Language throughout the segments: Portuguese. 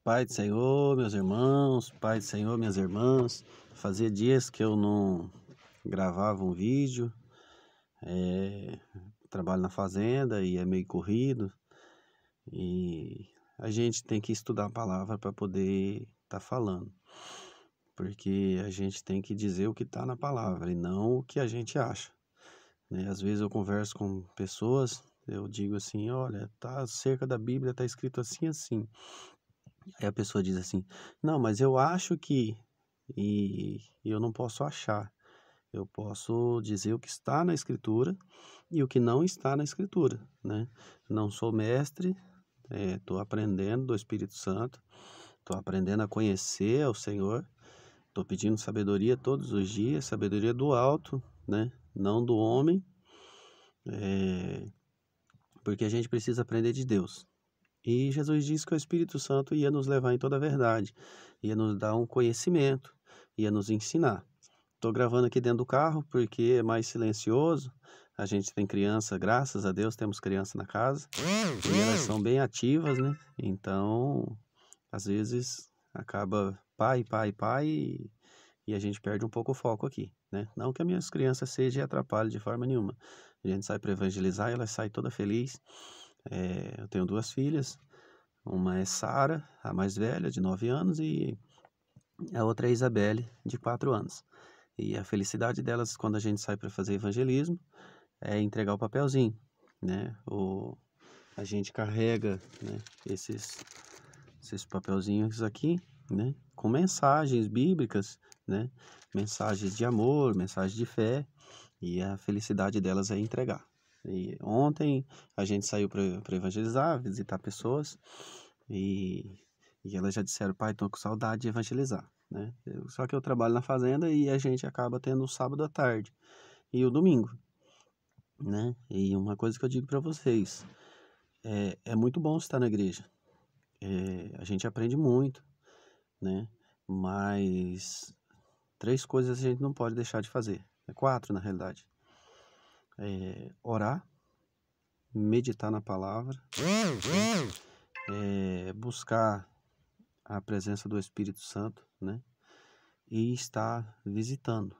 Pai do Senhor, meus irmãos, Pai do Senhor, minhas irmãs. Fazia dias que eu não gravava um vídeo. Trabalho na fazenda e é meio corrido. E a gente tem que estudar a palavra para poder estar falando. Porque a gente tem que dizer o que está na palavra e não o que a gente acha, né? Às vezes eu converso com pessoas, eu digo assim, olha, tá acerca da Bíblia, tá escrito assim, assim. Aí a pessoa diz assim, não, mas eu acho que, e eu não posso achar, eu posso dizer o que está na Escritura e o que não está na Escritura, né? Não sou mestre, estou aprendendo do Espírito Santo, estou aprendendo a conhecer o Senhor, estou pedindo sabedoria todos os dias, sabedoria do alto, né? Não do homem, porque a gente precisa aprender de Deus. E Jesus disse que o Espírito Santo ia nos levar em toda a verdade, ia nos dar um conhecimento, ia nos ensinar. Estou gravando aqui dentro do carro porque é mais silencioso. A gente tem criança, graças a Deus temos criança na casa. E elas são bem ativas, né? Então, às vezes acaba pai, pai, pai e a gente perde um pouco o foco aqui, né? Não que as minhas crianças sejam e atrapalhem de forma nenhuma. A gente sai para evangelizar e elas saem toda feliz. Eu tenho duas filhas, uma é Sara, a mais velha, de 9 anos, e a outra é Isabelle, de 4 anos. E a felicidade delas quando a gente sai para fazer evangelismo é entregar o papelzinho, né? A gente carrega, né, esses papelzinhos aqui, né, com mensagens bíblicas, né, mensagens de amor, mensagens de fé, e a felicidade delas é entregar. E ontem a gente saiu para evangelizar, visitar pessoas, e elas já disseram, pai, estou com saudade de evangelizar, né? Só que eu trabalho na fazenda e a gente acaba tendo o sábado à tarde e o domingo, né? E uma coisa que eu digo para vocês, é muito bom estar na igreja, a gente aprende muito, né? Mas 3 coisas a gente não pode deixar de fazer, 4 na realidade. Orar, meditar na palavra, buscar a presença do Espírito Santo, né? E estar visitando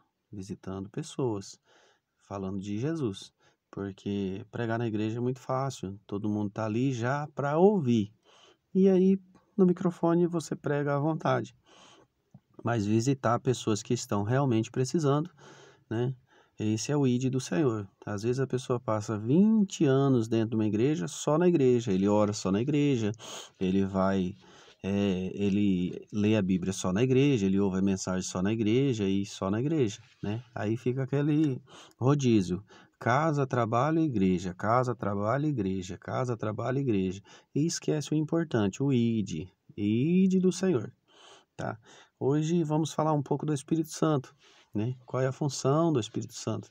pessoas, falando de Jesus. Porque pregar na igreja é muito fácil, todo mundo está ali já para ouvir. E aí, no microfone, você prega à vontade. Mas visitar pessoas que estão realmente precisando, né? Esse é o ID do Senhor. Às vezes a pessoa passa 20 anos dentro de uma igreja, só na igreja. Ele ora só na igreja, ele vai, ele lê a Bíblia só na igreja, ele ouve a mensagem só na igreja e só na igreja, né? Aí fica aquele rodízio. Casa, trabalho, igreja. Casa, trabalho, igreja. Casa, trabalho, igreja. E esquece o importante, o ID. ID do Senhor, tá? Hoje vamos falar um pouco do Espírito Santo, né? Qual é a função do Espírito Santo?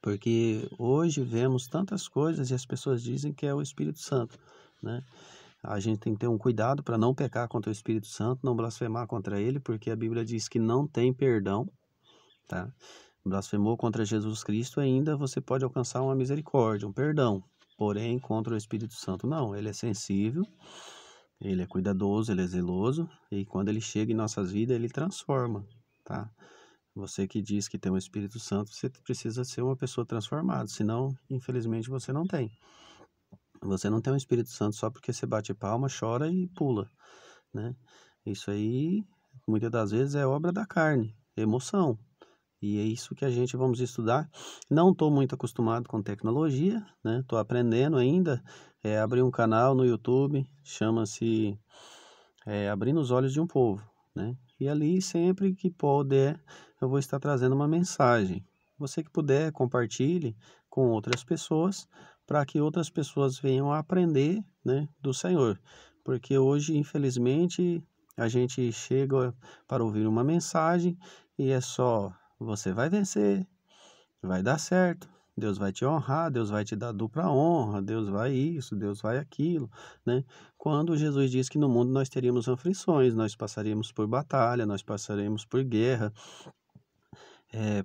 Porque hoje vemos tantas coisas e as pessoas dizem que é o Espírito Santo, né? A gente tem que ter um cuidado para não pecar contra o Espírito Santo, não blasfemar contra ele, porque a Bíblia diz que não tem perdão, tá? Blasfemou contra Jesus Cristo, ainda você pode alcançar uma misericórdia, um perdão. Porém, contra o Espírito Santo, não. Ele é sensível, ele é cuidadoso, ele é zeloso, e quando ele chega em nossas vidas, ele transforma, tá? Você que diz que tem o Espírito Santo, você precisa ser uma pessoa transformada, senão, infelizmente, você não tem. Você não tem o Espírito Santo só porque você bate palma, chora e pula, né? Isso aí, muitas das vezes, é obra da carne, emoção. E é isso que a gente vamos estudar. Não estou muito acostumado com tecnologia, né? Estou aprendendo ainda. Abri um canal no YouTube, chama-se Abrindo os Olhos de um Povo, né? E ali, sempre que puder, eu vou estar trazendo uma mensagem. Você que puder, compartilhe com outras pessoas, para que outras pessoas venham a aprender, né, do Senhor. Porque hoje, infelizmente, a gente chega para ouvir uma mensagem e é só: você vai vencer, vai dar certo, Deus vai te honrar, Deus vai te dar dupla honra, Deus vai isso, Deus vai aquilo, né? Quando Jesus disse que no mundo nós teríamos aflições, nós passaríamos por batalha, nós passaremos por guerra.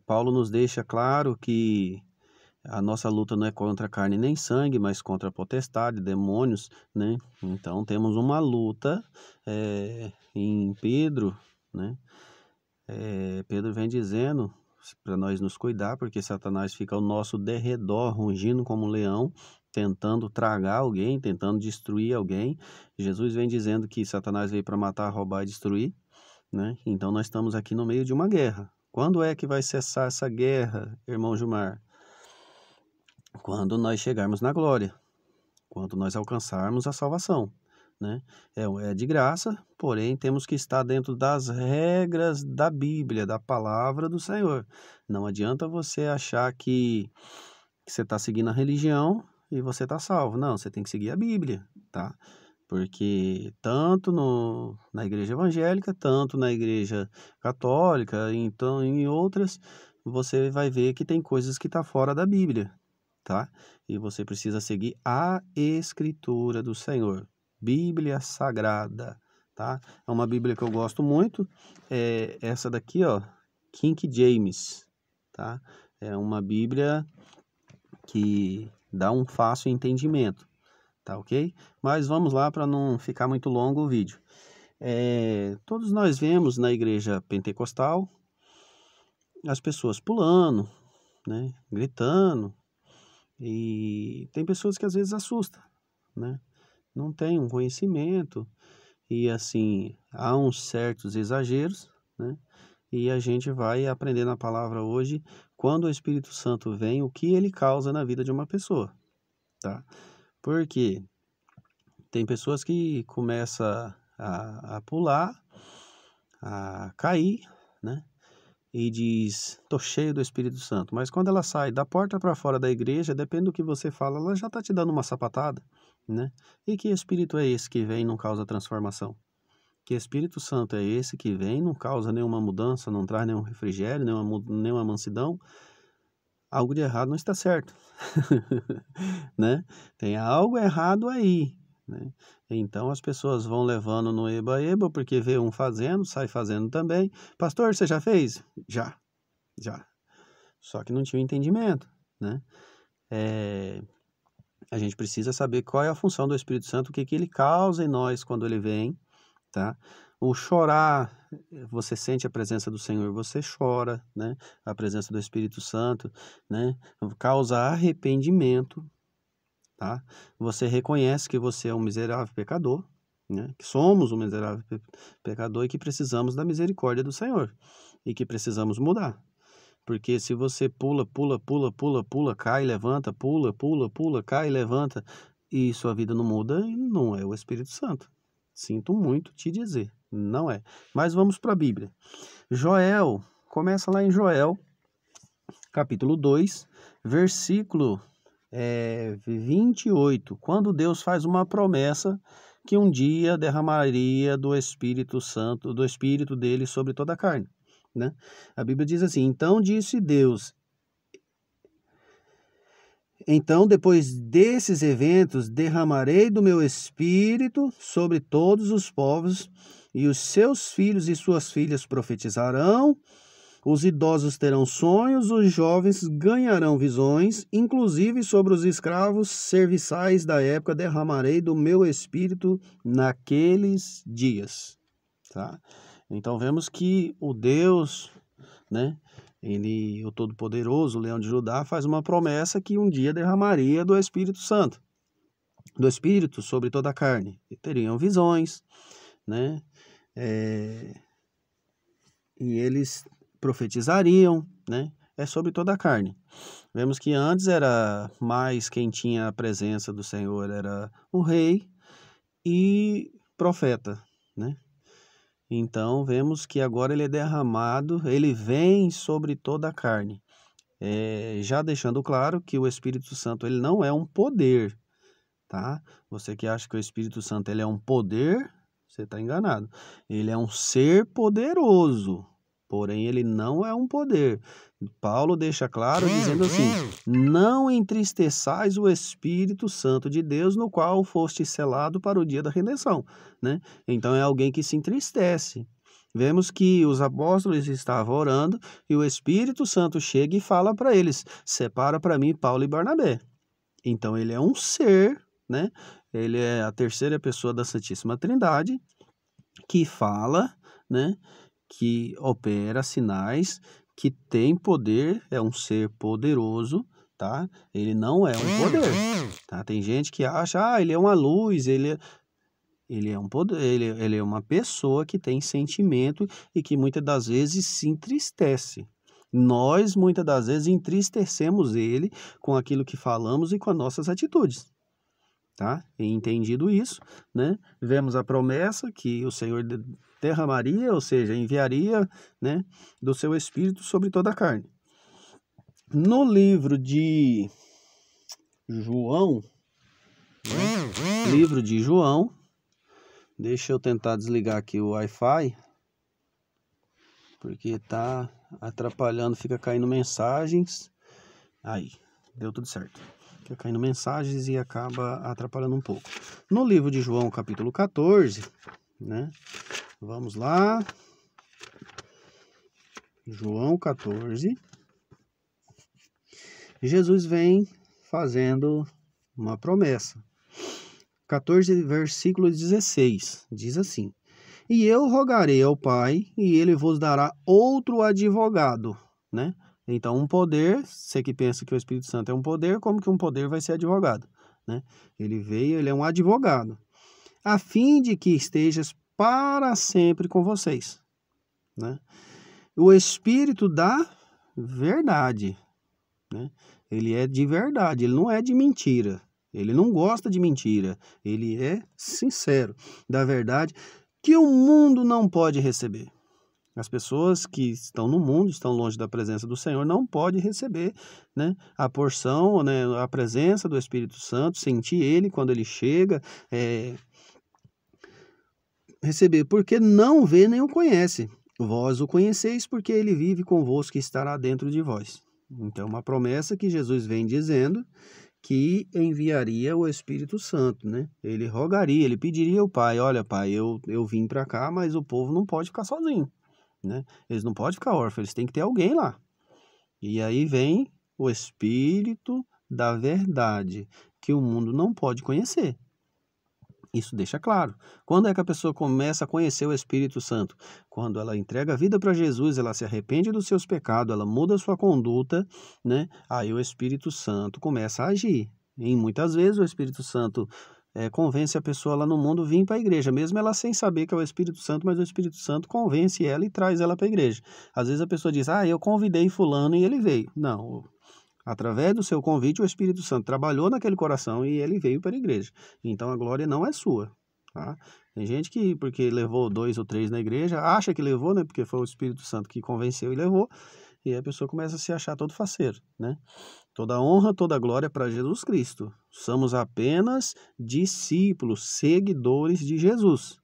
Paulo nos deixa claro que A nossa luta não é contra carne nem sangue, mas contra potestade, demônios, né? Então temos uma luta em Pedro, né? Pedro vem dizendo para nós nos cuidar, porque Satanás fica ao nosso derredor, rugindo como um leão, tentando tragar alguém, tentando destruir alguém. Jesus vem dizendo que Satanás veio para matar, roubar e destruir, né? Então nós estamos aqui no meio de uma guerra. Quando é que vai cessar essa guerra, irmão Gilmar? Quando nós chegarmos na glória, quando nós alcançarmos a salvação, né? É de graça, porém temos que estar dentro das regras da Bíblia, da palavra do Senhor. Não adianta você achar que você está seguindo a religião e você está salvo. Não, você tem que seguir a Bíblia, tá? Porque tanto na igreja evangélica, tanto na igreja católica, então em outras, você vai ver que tem coisas que estão fora da Bíblia, tá? E você precisa seguir a Escritura do Senhor, Bíblia Sagrada, tá? É uma Bíblia que eu gosto muito, é essa daqui, ó, King James, tá? É uma Bíblia que dá um fácil entendimento, tá ok? Mas vamos lá para não ficar muito longo o vídeo. Todos nós vemos na igreja pentecostal as pessoas pulando, né, gritando, e tem pessoas que às vezes assustam, né? Não tem um conhecimento e assim, há uns certos exageros, né? E a gente vai aprender na palavra hoje, quando o Espírito Santo vem, o que ele causa na vida de uma pessoa, tá? Porque tem pessoas que começam a pular, a cair, né? E diz, tô cheio do Espírito Santo. Mas quando ela sai da porta para fora da igreja, depende do que você fala, ela já está te dando uma sapatada, né? E que Espírito é esse que vem e não causa transformação? Que Espírito Santo é esse que vem e não causa nenhuma mudança, não traz nenhum refrigério, nenhuma mansidão? Algo de errado não está certo, né? Tem algo errado aí, né? Então as pessoas vão levando no eba-eba, porque vê um fazendo, sai fazendo também. Pastor, você já fez? Já. Só que não tinha entendimento, né? A gente precisa saber qual é a função do Espírito Santo, o que ele causa em nós quando ele vem, tá? O chorar, você sente a presença do Senhor, você chora, né? A presença do Espírito Santo, né? Causa arrependimento, tá? Você reconhece que você é um miserável pecador, né? Que somos um miserável pecador e que precisamos da misericórdia do Senhor e que precisamos mudar. Porque se você pula, cai, levanta, pula, cai, levanta, e sua vida não muda, não é o Espírito Santo. Sinto muito te dizer, não é. Mas vamos para a Bíblia. Joel, começa lá em Joel, capítulo 2, versículo 28, quando Deus faz uma promessa que um dia derramaria do Espírito Santo, do Espírito dele sobre toda a carne, né? A Bíblia diz assim, então disse Deus, então depois desses eventos derramarei do meu Espírito sobre todos os povos, e os seus filhos e suas filhas profetizarão, os idosos terão sonhos, os jovens ganharão visões, inclusive sobre os escravos serviçais da época derramarei do meu Espírito naqueles dias, tá? Então vemos que o Deus, né, ele, o Todo-Poderoso, o Leão de Judá, faz uma promessa que um dia derramaria do Espírito Santo, do Espírito sobre toda a carne, e teriam visões, né, e eles profetizariam, né, sobre toda a carne. Vemos que antes era mais quem tinha a presença do Senhor era o rei e profeta, né? Então, vemos que agora ele é derramado, ele vem sobre toda a carne. Já deixando claro que o Espírito Santo ele não é um poder, tá? Você que acha que o Espírito Santo ele é um poder, você está enganado. Ele é um ser poderoso, porém ele não é um poder. Paulo deixa claro dizendo assim, não entristeçais o Espírito Santo de Deus, no qual foste selado para o dia da redenção, né? Então é alguém que se entristece, Vemos que os apóstolos estavam orando e o Espírito Santo chega e fala para eles: separa para mim Paulo e Barnabé. Então ele é um ser, né? Ele é a terceira pessoa da Santíssima Trindade que fala, né? Que opera sinais, que tem poder, é um ser poderoso, tá? Ele não é um poder, tá? Tem gente que acha, ele é uma luz, ele é um poder, ele é uma pessoa que tem sentimento e que muitas das vezes se entristece. Nós, muitas das vezes, entristecemos ele com aquilo que falamos e com as nossas atitudes. Tá? E entendido isso, né? Vemos a promessa que o Senhor derramaria, ou seja, enviaria, né, do seu Espírito sobre toda a carne. No livro de João, deixa eu tentar desligar aqui o Wi-Fi, porque tá atrapalhando, fica caindo mensagens. Aí, deu tudo certo. Fica caindo mensagens e acaba atrapalhando um pouco. No livro de João, capítulo 14, né? Vamos lá. João 14. Jesus vem fazendo uma promessa. 14, versículo 16, diz assim: E eu rogarei ao Pai, e ele vos dará outro advogado, né? Então, um poder, você que pensa que o Espírito Santo é um poder, como que um poder vai ser advogado, né? Ele veio, ele é um advogado, a fim de que estejas para sempre com vocês, né? O Espírito da verdade, né? Ele é de verdade, ele não é de mentira. Ele não gosta de mentira, ele é sincero, da verdade, que o mundo não pode receber. As pessoas que estão no mundo, estão longe da presença do Senhor, não podem receber, né, a porção, né, a presença do Espírito Santo, sentir ele quando ele chega, receber, porque não vê nem o conhece. Vós o conheceis porque ele vive convosco e estará dentro de vós. Então, uma promessa que Jesus vem dizendo que enviaria o Espírito Santo, né? Ele rogaria, ele pediria ao Pai: olha, Pai, eu vim para cá, mas o povo não pode ficar sozinho, né? Eles não podem ficar órfãos, eles têm que ter alguém lá. E aí vem o Espírito da verdade, que o mundo não pode conhecer. Isso deixa claro. Quando é que a pessoa começa a conhecer o Espírito Santo? Quando ela entrega a vida para Jesus, ela se arrepende dos seus pecados, ela muda a sua conduta, né? Aí o Espírito Santo começa a agir. E muitas vezes o Espírito Santo convence a pessoa lá no mundo a vir para a igreja, mesmo ela sem saber que é o Espírito Santo, mas o Espírito Santo convence ela e traz ela para a igreja. Às vezes a pessoa diz: eu convidei fulano e ele veio. Não, através do seu convite, o Espírito Santo trabalhou naquele coração e ele veio para a igreja. Então a glória não é sua, tá? Tem gente que, porque levou 2 ou 3 na igreja, acha que levou, né? Porque foi o Espírito Santo que convenceu e levou. E a pessoa começa a se achar todo faceiro, né? Toda honra, toda glória para Jesus Cristo. Somos apenas discípulos, seguidores de Jesus.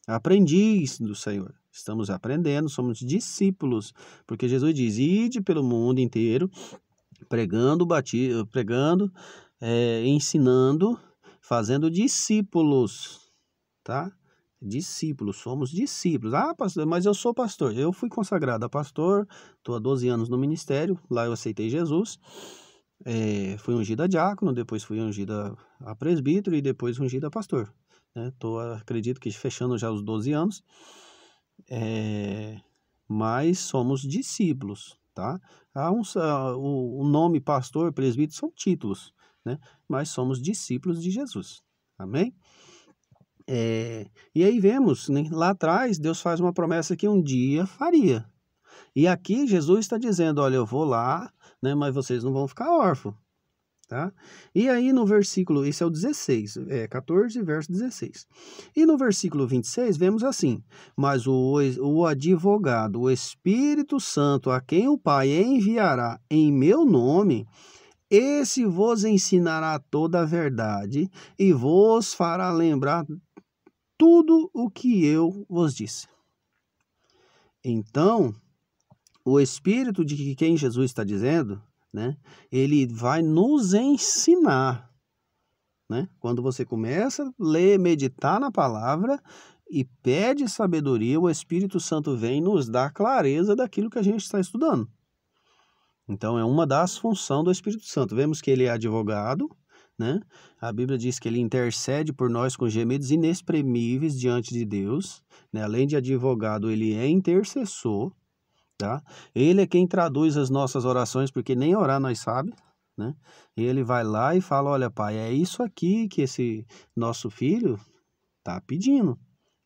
Aprendiz do Senhor. Estamos aprendendo, somos discípulos. Porque Jesus diz: ide pelo mundo inteiro, pregando, ensinando, fazendo discípulos, tá? Discípulos, somos discípulos. Pastor, mas eu sou pastor. Eu fui consagrado a pastor, estou há 12 anos no ministério, lá eu aceitei Jesus, fui ungido a diácono, depois fui ungido a presbítero e depois ungido a pastor. Né? Acredito que fechando já os 12 anos, mas somos discípulos, tá? O nome pastor, presbítero são títulos, né? Mas somos discípulos de Jesus, amém? E aí vemos, né, lá atrás Deus faz uma promessa que um dia faria, e aqui Jesus está dizendo: olha, eu vou lá, né, mas vocês não vão ficar órfãos, tá? E aí no versículo, esse é o 16, 14, verso 16. E no versículo 26 vemos assim: mas o advogado, o Espírito Santo, a quem o Pai enviará em meu nome, esse vos ensinará toda a verdade e vos fará lembrar tudo o que eu vos disse. Então, o Espírito de quem Jesus está dizendo, né, ele vai nos ensinar, né? Quando você começa a ler, meditar na palavra e pede sabedoria, o Espírito Santo vem e nos dá clareza daquilo que a gente está estudando. Então, é uma das funções do Espírito Santo. Vemos que ele é advogado, né? A Bíblia diz que ele intercede por nós com gemidos inexprimíveis diante de Deus, né? Além de advogado, ele é intercessor, tá? Ele é quem traduz as nossas orações, porque nem orar nós sabe, né? Ele vai lá e fala, olha, pai, é isso aqui que esse nosso filho está pedindo,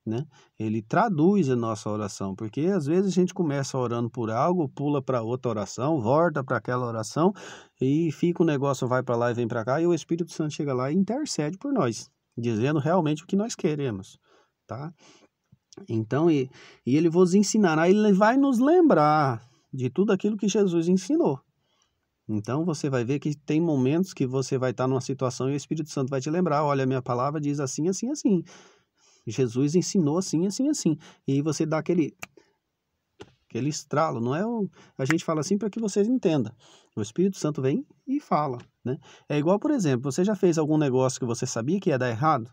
né? Ele traduz a nossa oração, porque às vezes a gente começa orando por algo, pula para outra oração, volta para aquela oração e fica o negócio, vai para lá e vem para cá, e o Espírito Santo chega lá e intercede por nós, dizendo realmente o que nós queremos, tá? Então, e ele vos ensinará, ele vai nos lembrar de tudo aquilo que Jesus ensinou. Então, você vai ver que tem momentos que você vai estar numa situação e o Espírito Santo vai te lembrar, olha, a minha palavra diz assim, assim, assim. Jesus ensinou assim, assim, assim. E aí você dá aquele estralo, não é? A gente fala assim para que vocês entendam. O Espírito Santo vem e fala, né? É igual, por exemplo, você já fez algum negócio que você sabia que ia dar errado,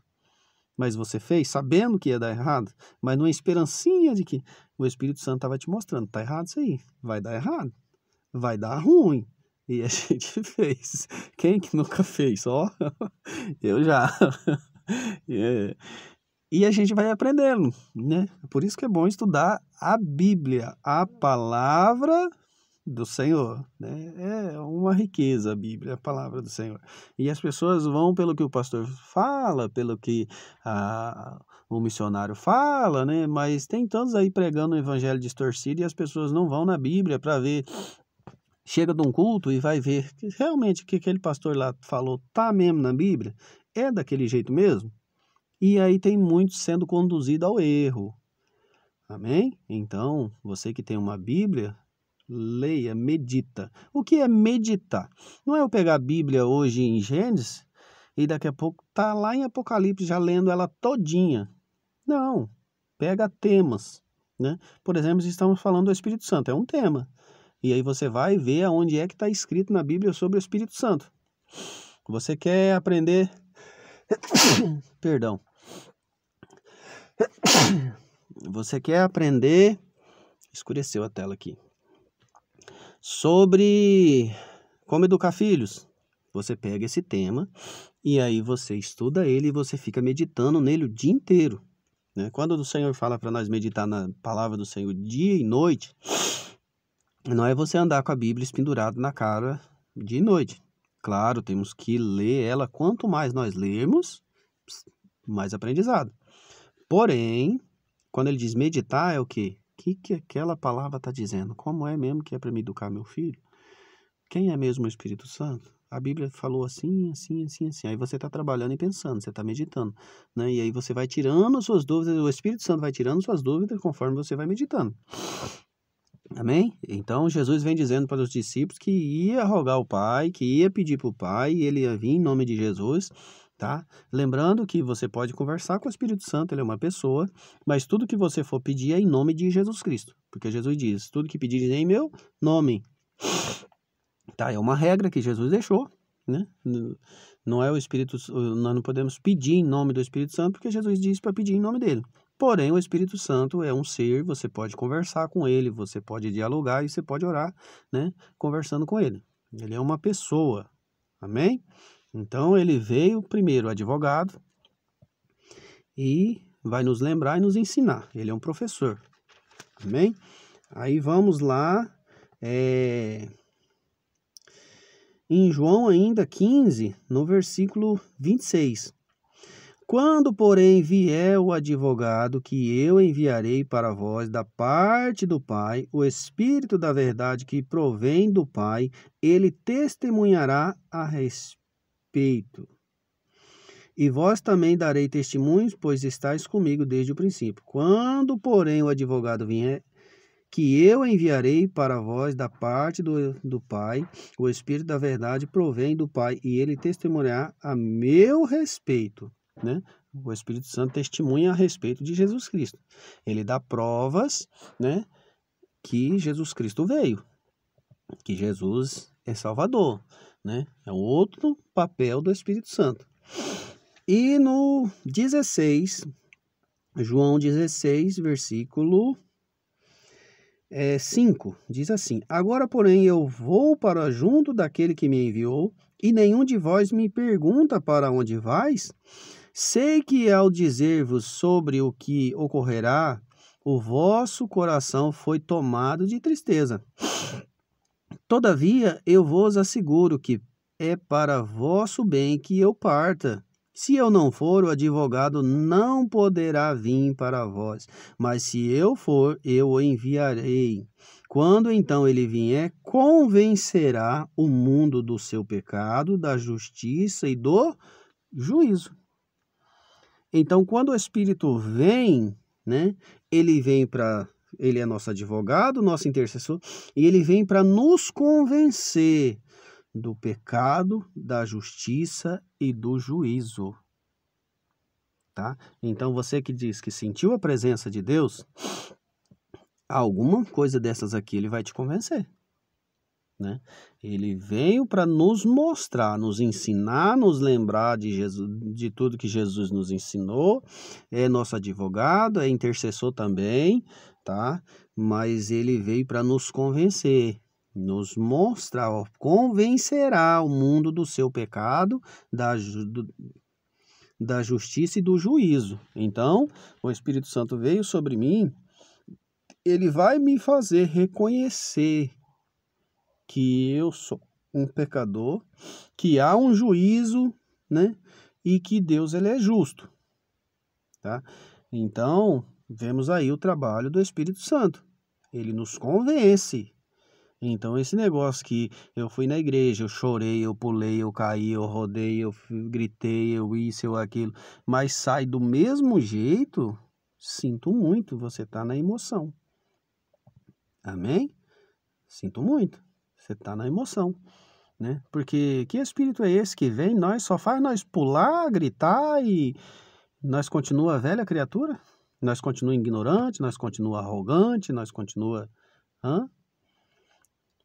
mas você fez sabendo que ia dar errado, mas numa esperancinha de que o Espírito Santo estava te mostrando, tá errado isso aí, vai dar errado, vai dar ruim. E a gente fez. Quem que nunca fez? Ó, eu já. É. E a gente vai aprendendo, né? Por isso que é bom estudar a Bíblia, a palavra do Senhor, né? É uma riqueza a Bíblia, a palavra do Senhor. E as pessoas vão pelo que o pastor fala, pelo que o missionário fala, né? Mas tem tantos aí pregando o evangelho distorcido e as pessoas não vão na Bíblia para ver. Chega de um culto e vai ver que realmente o que aquele pastor lá falou tá mesmo na Bíblia, é daquele jeito mesmo. E aí tem muitos sendo conduzidos ao erro. Amém? Então, você que tem uma Bíblia, leia, medita. O que é meditar? Não é eu pegar a Bíblia hoje em Gênesis e daqui a pouco tá lá em Apocalipse já lendo ela todinha. Não. Pega temas, né? Por exemplo, estamos falando do Espírito Santo, é um tema. E aí você vai ver aonde é que está escrito na Bíblia sobre o Espírito Santo. Você quer aprender... Perdão. Você quer aprender... Escureceu a tela aqui. Sobre como educar filhos. Você pega esse tema e aí você estuda ele e você fica meditando nele o dia inteiro, né? Quando o Senhor fala para nós meditar na palavra do Senhor dia e noite, não é você andar com a Bíblia pendurado na cara dia e noite. Claro, temos que ler ela. Quanto mais nós lermos, mais aprendizado. Porém, quando ele diz meditar, é o quê? O que aquela palavra está dizendo? Como é mesmo que é para me educar meu filho? Quem é mesmo o Espírito Santo? A Bíblia falou assim, assim, assim, assim. Aí você está trabalhando e pensando, você está meditando, né? E aí você vai tirando suas dúvidas, o Espírito Santo vai tirando suas dúvidas conforme você vai meditando. Amém? Então, Jesus vem dizendo para os discípulos que ia rogar ao Pai, que ia pedir para o Pai, e ele ia vir em nome de Jesus, tá? Lembrando que você pode conversar com o Espírito Santo, ele é uma pessoa, mas tudo que você for pedir é em nome de Jesus Cristo, porque Jesus diz, tudo que pedires em meu nome. Tá, é uma regra que Jesus deixou, né? Não é o Espírito, nós não podemos pedir em nome do Espírito Santo, porque Jesus disse para pedir em nome dele. Porém, o Espírito Santo é um ser, você pode conversar com ele, você pode dialogar e você pode orar, né? Conversando com ele. Ele é uma pessoa, amém? Então, ele veio primeiro advogado e vai nos lembrar e nos ensinar. Ele é um professor, amém? Aí vamos lá, em João ainda 15, no versículo 26. Quando, porém, vier o advogado que eu enviarei para vós da parte do Pai, o Espírito da verdade que provém do Pai, ele testemunhará a respeito. E vós também darei testemunhos, pois estáis comigo desde o princípio. Quando, porém, o advogado vier, que eu enviarei para vós da parte do Pai, o Espírito da verdade provém do Pai, e ele testemunhará a meu respeito. Né? O Espírito Santo testemunha a respeito de Jesus Cristo. Ele dá provas, né, que Jesus Cristo veio, que Jesus é Salvador, né? É outro papel do Espírito Santo. E no 16, João 16, versículo 5, diz assim: Agora, porém, eu vou para junto daquele que me enviou, e nenhum de vós me pergunta para onde vais? Sei que ao dizer-vos sobre o que ocorrerá, o vosso coração foi tomado de tristeza. Todavia, eu vos asseguro que é para vosso bem que eu parta. Se eu não for, o advogado não poderá vir para vós, mas se eu for, eu o enviarei. Quando então ele vier, convencerá o mundo do seu pecado, da justiça e do juízo. Então, quando o Espírito vem, né, ele é nosso advogado, nosso intercessor, e ele vem para nos convencer do pecado, da justiça e do juízo, tá? Então, você que diz que sentiu a presença de Deus, alguma coisa dessas aqui ele vai te convencer, né? Ele veio para nos mostrar, nos ensinar, nos lembrar de Jesus, de tudo que Jesus nos ensinou. É nosso advogado, é intercessor também, tá? Mas ele veio para nos convencer, nos mostrar, ó, convencerá o mundo do seu pecado, da justiça e do juízo. Então, o Espírito Santo veio sobre mim, ele vai me fazer reconhecer que eu sou um pecador, que há um juízo, né? E que Deus ele é justo, tá? Então, vemos aí o trabalho do Espírito Santo. Ele nos convence. Então, esse negócio que eu fui na igreja, eu chorei, eu pulei, eu caí, eu rodei, eu gritei, eu isso, eu aquilo, mas sai do mesmo jeito, sinto muito, você está na emoção. Amém? Sinto muito, você está na emoção, né? Porque que espírito é esse que vem, só faz nós pular, gritar e nós continua a velha criatura? Nós continua ignorante, nós continua arrogante, nós continua... Hã?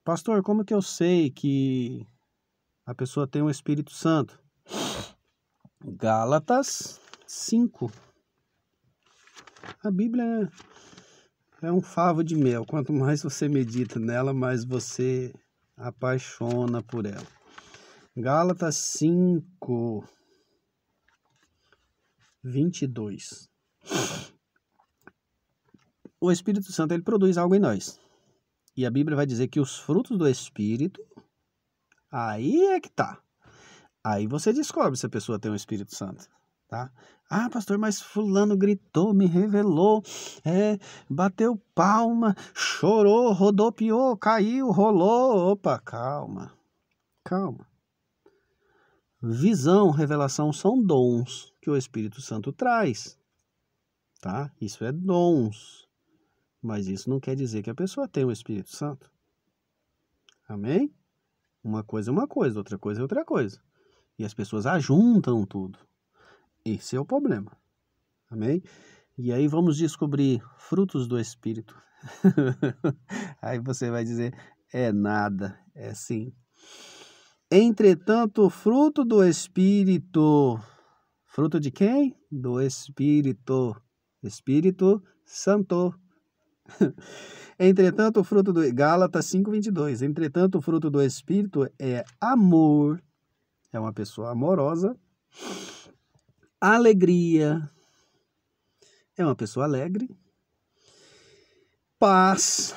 Pastor, como que eu sei que a pessoa tem um Espírito Santo? Gálatas 5. A Bíblia é um favo de mel. Quanto mais você medita nela, mais você apaixona por ela. Gálatas 5, 22. O Espírito Santo ele produz algo em nós. E a Bíblia vai dizer que os frutos do Espírito, aí é que tá. Aí você descobre se a pessoa tem um Espírito Santo, tá? Ah, pastor, mas fulano gritou, me revelou, bateu palma, chorou, rodopiou, caiu, rolou. Opa, calma, calma. Visão, revelação são dons que o Espírito Santo traz, tá? Isso é dons, mas isso não quer dizer que a pessoa tem o Espírito Santo. Amém? Uma coisa é uma coisa, outra coisa é outra coisa. E as pessoas ajuntam tudo. Esse é o problema. Amém? E aí vamos descobrir frutos do Espírito. Aí você vai dizer, é nada, é sim. Entretanto, o fruto do Espírito. Fruto de quem? Do Espírito. Espírito Santo. Entretanto, o fruto do... Gálatas 5:22. Entretanto, o fruto do Espírito é amor. É uma pessoa amorosa. Alegria. É uma pessoa alegre. Paz.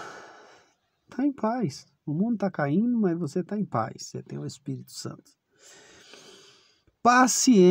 Está em paz. O mundo está caindo, mas você está em paz. Você tem o Espírito Santo. Paciência.